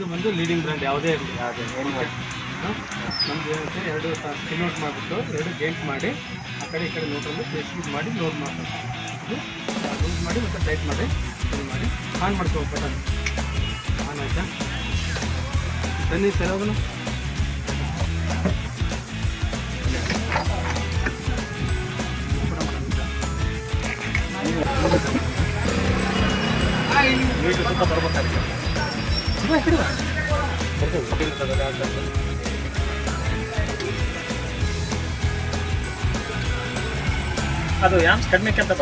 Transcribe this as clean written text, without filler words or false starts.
ಇದು ಬಂದು leading brand ಯಾವುದೇ ಇರಲಿ ಅದೇ ಏನು ನಮ್ದು ಏನಂತೆ 2 ಸ್ಕಿನ್ ಔಟ್ ಮಾಡಿಬಿಟ್ಟು 2 ಗೇಂಟ್ ಮಾಡಿ ಆ ಕಡೆ ಈ ಕಡೆ ನೋಟಲ್ಲಿ ಪ್ರೆಸ್ ಮಾಡಿ ಲೋಡ್ ಮಾಡ್ಬೇಕು. ಇದು ಲೂಸ್ ಮಾಡಿ ಮತ್ತು ಟೈಟ್ ಮಾಡಿ ಇದು ಮಾಡಿ ಆನ್ ಮಾಡ್ಕೋ ಬಟನ್ ಆನ್ ಆಯಿತಾ. ಬನ್ನಿ ಸರ್ ಹೋಗೋಣ. ಸ್ವಲ್ಪ ಬರ್ಬೇಕಾಗಿದೆ. ಅದು ಯಾಮ್ಸ್ ಕಡಿಮೆ ಅಂತ